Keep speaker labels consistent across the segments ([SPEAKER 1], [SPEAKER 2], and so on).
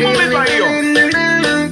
[SPEAKER 1] Tuloy tayo.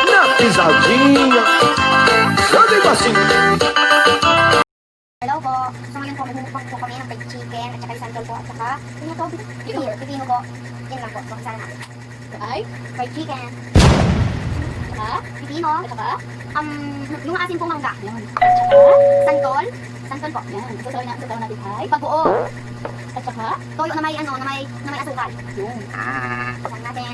[SPEAKER 1] Na pisadinha. Sabe assim.
[SPEAKER 2] Hello po. So ngayon po, magmumukbang po kami ng fried chicken at saka yung santol po at saka yung ito, pipino po. Yan lang po. So kasama natin.
[SPEAKER 3] Ay,
[SPEAKER 2] Fried chicken.
[SPEAKER 3] ha?
[SPEAKER 2] Pipino.
[SPEAKER 3] At saka,
[SPEAKER 2] Yung asin pong mangga.
[SPEAKER 3] yan.
[SPEAKER 2] Santol. Santol po.
[SPEAKER 3] Yan. Sasaw natin ay.
[SPEAKER 2] Pagbuo.
[SPEAKER 3] At saka,
[SPEAKER 2] Toyo na may na may asukal.
[SPEAKER 3] yung.
[SPEAKER 2] Kasama natin.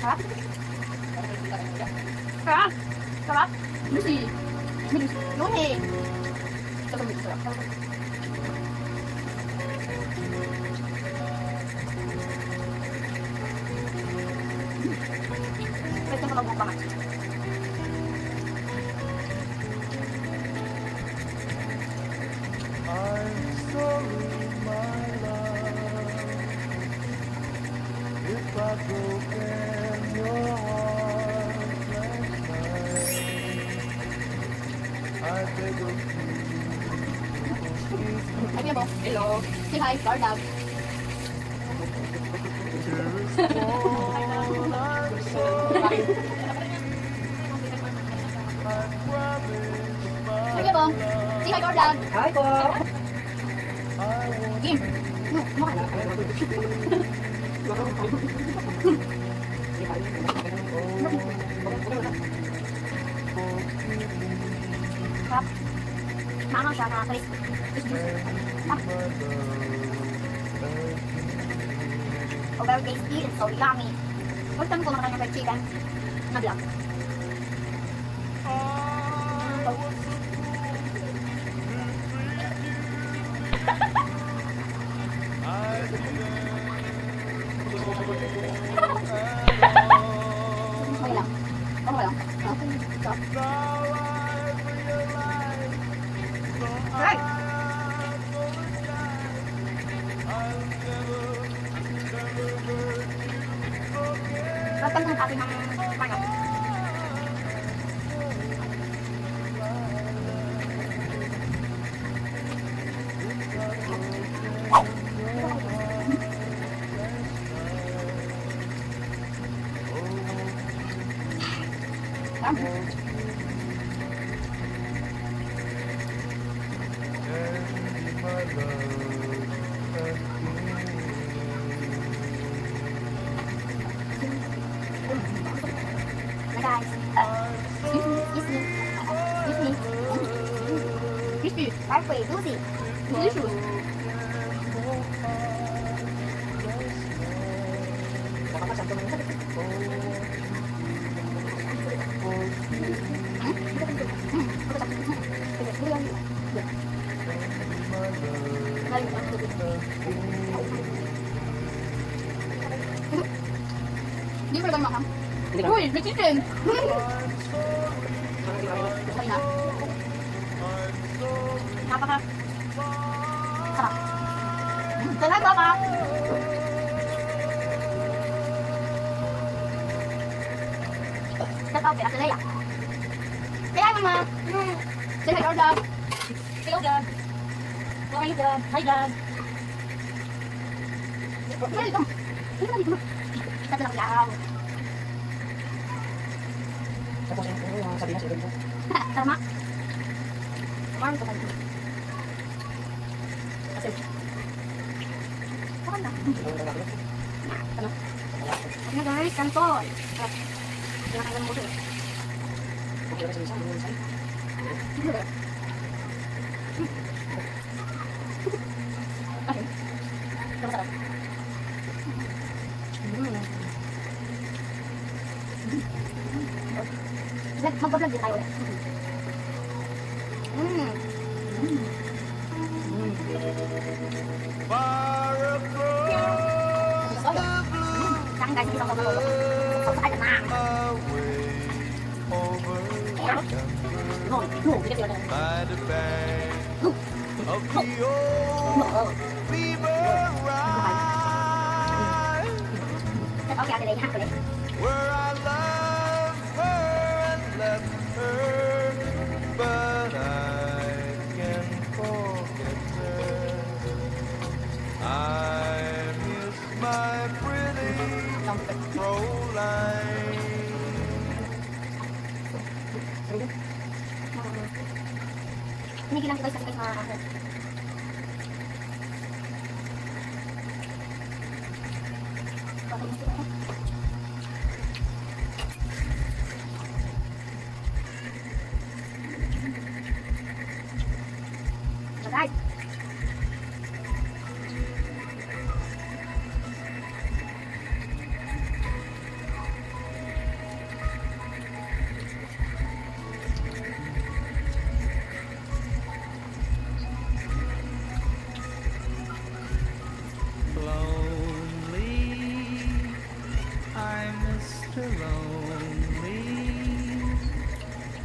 [SPEAKER 3] Sarap. Sarap. Sarap. Juicy. Yun eh. Sarap.
[SPEAKER 2] Pwede mo magmukbang.
[SPEAKER 4] I'm sorry, my love, if I've broken your heart last night. I beg of you,
[SPEAKER 3] Ay, kaya mo. Hello. Say hi, Lord Love.
[SPEAKER 4] here's all I'm sorry. I promise,
[SPEAKER 3] Ay,
[SPEAKER 4] my
[SPEAKER 3] kaya mo. Say hi, Lord Love.
[SPEAKER 5] Hi po.
[SPEAKER 4] I won't
[SPEAKER 3] Kim. Mukha na.
[SPEAKER 2] Sarap. Maangaw siya na crisp. Oh, very tasty and so yummy. First time ko makakain ng fried chicken na vlog.
[SPEAKER 3] Okay lang. Okay lang. Sarap.
[SPEAKER 2] Alright. First time ko makakain ng manok.
[SPEAKER 3] Sarap.
[SPEAKER 2] Na guys. Excuse me.
[SPEAKER 3] Crispy.
[SPEAKER 2] Halfway, juicy.
[SPEAKER 3] Delicious. Hindi ko lang makam. Uy, may chicken. Okay na.
[SPEAKER 2] Napaka sarap. Talaga ba? Sarap ya, Leia. Kaya mama.
[SPEAKER 3] Say hi, Lord Love. Hello, Dad. How are you, Dad? Hi, Dad.
[SPEAKER 2] Ay, ito. Ito na dito. Ito na yaw.
[SPEAKER 5] Tapos yung sabi na sa ko.
[SPEAKER 2] Tama. Warm ko pa dito.
[SPEAKER 5] Kasi,
[SPEAKER 2] Saan na?
[SPEAKER 5] ano?
[SPEAKER 2] Ano guys, kanton. Pinakain mo ito.
[SPEAKER 5] Okay, kasi minsan,
[SPEAKER 3] Ito masarap.
[SPEAKER 2] Mag-vlog din tayo ulit.
[SPEAKER 4] Far across the blue,
[SPEAKER 2] Sa akin guys, hindi ako matulog. Ay, na.
[SPEAKER 4] away over yonder,
[SPEAKER 3] No, hindi kasi yun.
[SPEAKER 4] by the bank of the old Beaver Ride,
[SPEAKER 2] Okay, ate Lay, ulit.
[SPEAKER 4] where I loved her and left her, but I can't forget her. I miss my pretty Fräulein.
[SPEAKER 2] Pinigilan ko guys kasi guys na ako. Okay, gusto ko. So guys,
[SPEAKER 4] Lonely, I'm Mr. Lonely.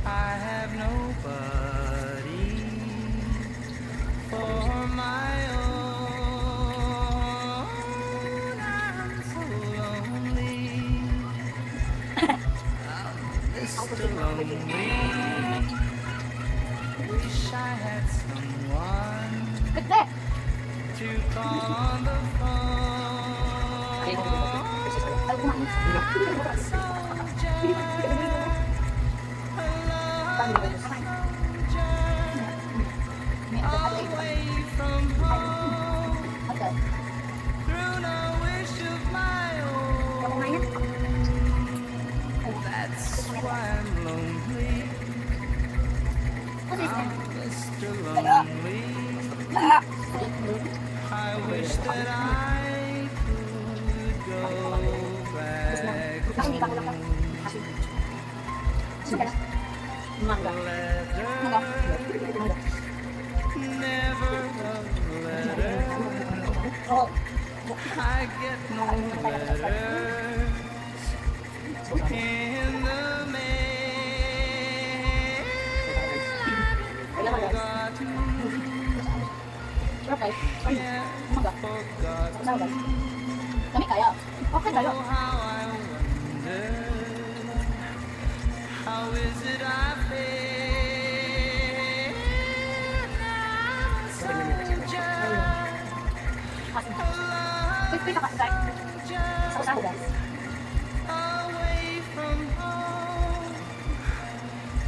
[SPEAKER 4] I have nobody for my own. I'm so lonely. I'm Mr. Lonely. Wish I had someone
[SPEAKER 2] ganda.
[SPEAKER 4] to call on the phone.
[SPEAKER 2] Ay, kumain.
[SPEAKER 4] Away from home,
[SPEAKER 2] Okay.
[SPEAKER 4] through no wish of my own.
[SPEAKER 2] Kumain na.
[SPEAKER 4] That's why I'm lonely.
[SPEAKER 2] Kasi
[SPEAKER 4] I'm Mr. Lonely. I wish that I could go back
[SPEAKER 2] Bakit hindi pa ako lang? Kasi. Sige na.
[SPEAKER 3] Mangga.
[SPEAKER 2] Mangga.
[SPEAKER 4] letter, never a letter.
[SPEAKER 2] Oo.
[SPEAKER 4] I get no letters in the mail. Forgotten,
[SPEAKER 3] Sarap guys.
[SPEAKER 4] yeah,
[SPEAKER 3] Mangga.
[SPEAKER 4] forgotten.
[SPEAKER 3] Sarap guys. Kami kaya. Okay tayo.
[SPEAKER 4] Oh, how I wonder, how is it I feel? I'm a soldier,
[SPEAKER 3] Kasi.
[SPEAKER 4] a
[SPEAKER 3] Quick na kasi guys.
[SPEAKER 4] soldier,
[SPEAKER 3] Sa usaho guys.
[SPEAKER 4] away from home,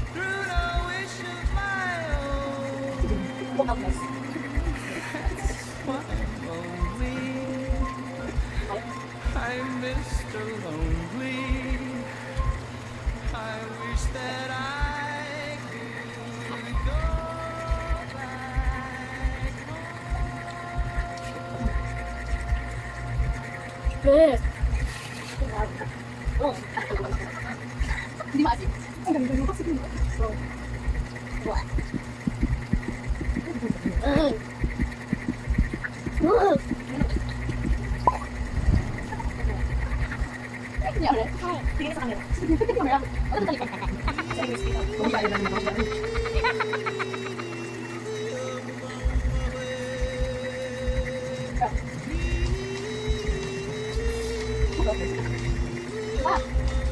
[SPEAKER 4] through no wish of my own.
[SPEAKER 3] Walk out guys.
[SPEAKER 4] Why I'm lonely, I'm Mr. Lonely. I wish that I could go back
[SPEAKER 3] Yes. Oh. Hindi maasim. Ang ganda mo kasi. Oh. What? Nangyari? Tingin sa camera. Tingin camera. Ano tali ka? Kung tayo lang mo.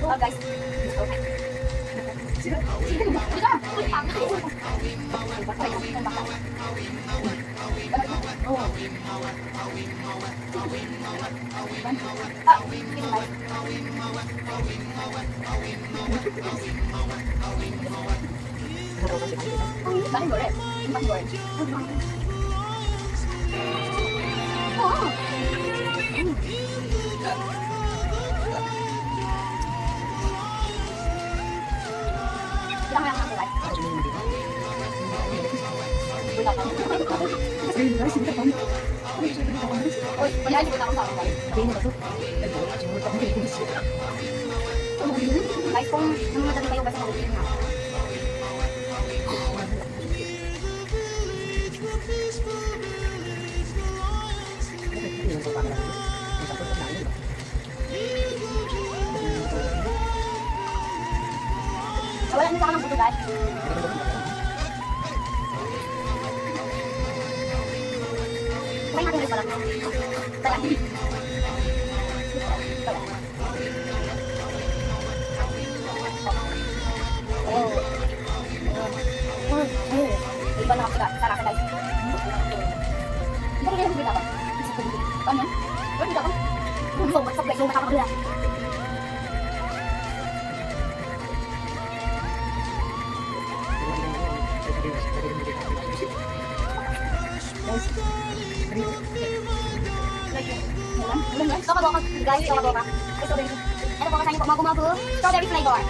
[SPEAKER 2] Oh guys. Okay.
[SPEAKER 3] Sige. Oh. Bakit gore? Bakit gore?
[SPEAKER 2] Ilang lang ako guys.
[SPEAKER 3] Uy, kaya hindi ko na ako sa akin, guys.
[SPEAKER 2] Guys, kung nanonood kayo guys, mag-video na. Wala na sa akin ng buto guys. Kumain natin ulit pala. Tara. Iba na ako sa sarap guys. Hindi ko rin ako. Ano? Ano ako? Gusto mo guys, yung makakabula. Guys, soka-boka. Ito po kasama po, magu-magu, strawberry flavor.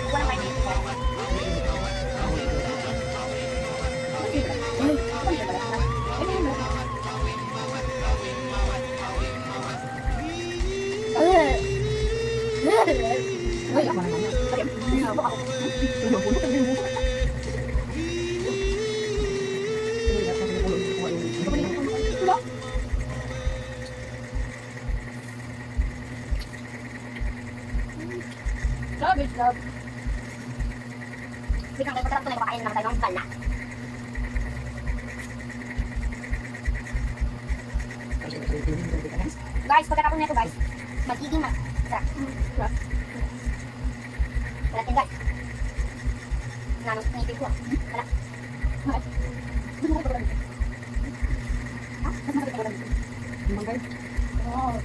[SPEAKER 2] Walang kain.
[SPEAKER 3] Garbage love.
[SPEAKER 2] Biglang kayo patarap ko na ipakain naman tayo ng bala. Guys, pagkatapos nito guys, magiging masarap. Wala din guys. Nanong ngipin ko ah. Wala. Ah, mas masakit na ulan.
[SPEAKER 3] Oh.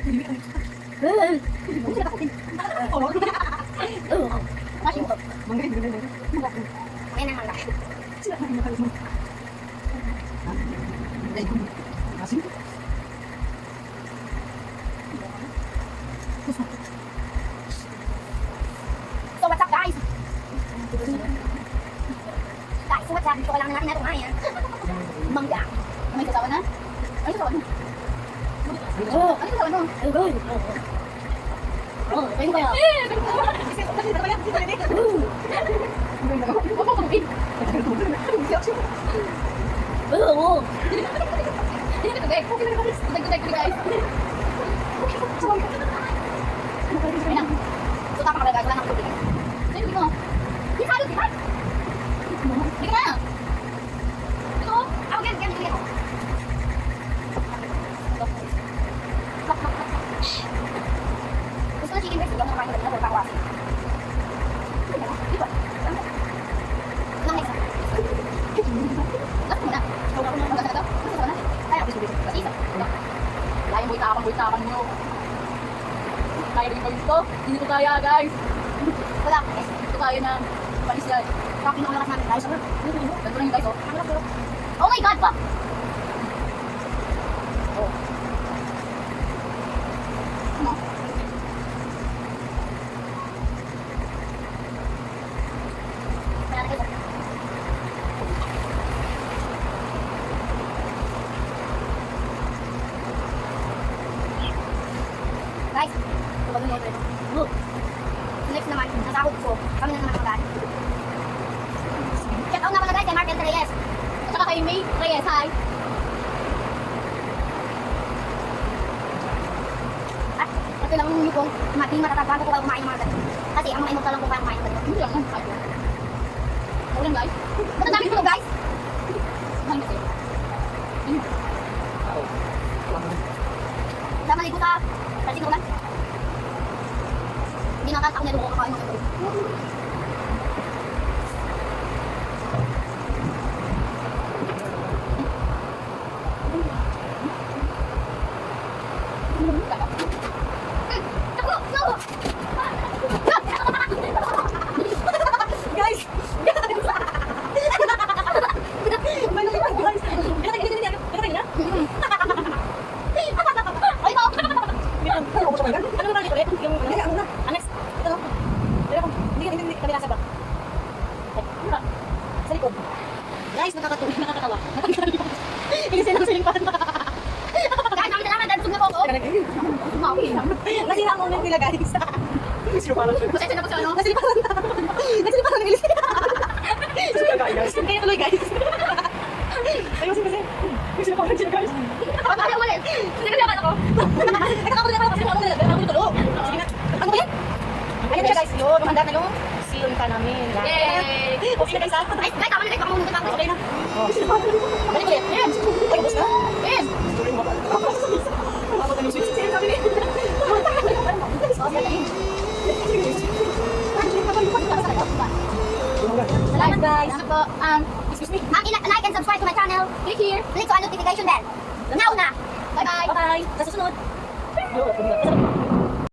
[SPEAKER 2] Hindi na takutin. Masin ko. Ayan ang mangga. So what's up guys? Guys, so what's up? Gusto ko lang na natin na kumain. Mangga.
[SPEAKER 3] May kasawa na? Ano kasawa na?
[SPEAKER 2] Oh,
[SPEAKER 3] Ano kasawa na?
[SPEAKER 2] oh, kayo ba yan? Oo. So tama ka guys, wala nang tubig. Di tayo, di ba? Ito, ako ganyan ako. Gusto ko chicken breast, yung makain ko na pagkawa. Dito. Nang next. Last muna. Ang ganda daw. Gusto ko na. Kaya, isa.
[SPEAKER 3] Layo mo itapang nyo. Kaya rin gawin ito. Hindi ko kaya guys.
[SPEAKER 2] Wala.
[SPEAKER 3] Ito kaya ng panis yan.
[SPEAKER 2] Bakit nakalakas namin guys?
[SPEAKER 3] Ganito lang yung guys oh.
[SPEAKER 2] Oh my God, pa!
[SPEAKER 3] Oh. Ano?
[SPEAKER 2] Guys, next naman, nasahod ko. Kami na naman mag-aari. Check out na pala guys, kay Mark and Reyes.
[SPEAKER 3] At saka kay May Reyes, hi.
[SPEAKER 2] At ito lang yung kung di matatag bago ko kumain ng mga ganito. Kasi ang mga immortal lang kung kaya kumain ng ganito.
[SPEAKER 3] Hindi lang yan. Ulan guys.
[SPEAKER 2] Ba't ang dami tulog guys?
[SPEAKER 3] Mahal kasi.
[SPEAKER 2] Dapat maligo ka. Kasi ko lang. Hindi na ako niya kakain ng ganito.
[SPEAKER 3] Nakakatawa. Inisin ang siling pa.
[SPEAKER 2] Kahit namin salamat, dahil busog na po ako. Umawi.
[SPEAKER 3] Nasira ang moment nila guys.
[SPEAKER 2] Pasensya na po sa ano.
[SPEAKER 3] Nasilipan ng Elise. Kaya tuloy guys. Ayusin kasi. Ayusin sila guys.
[SPEAKER 2] Ayaw ulit. Hindi kasi ako.
[SPEAKER 3] Nagkakakulit ako kasi ako nilagay. Ako tulo. Sige na. Ano ba yan? Ayan na siya guys. Yun. Handa na yung silon ka namin.
[SPEAKER 2] Yay!
[SPEAKER 3] Okay na guys ha.
[SPEAKER 2] Ay, tama na, tama muna ako.
[SPEAKER 3] Okay na. Balik ulit. Yes. Ay, ubos na.
[SPEAKER 2] Yes!
[SPEAKER 3] Mabot na yung switch. Sige, sabi ni.
[SPEAKER 2] Salamat guys. Salamat po.
[SPEAKER 3] Excuse me.
[SPEAKER 2] Like and subscribe to my channel. Click here. Click to our notification bell. Now na. Bye-bye.
[SPEAKER 3] Bye-bye. Sa susunod.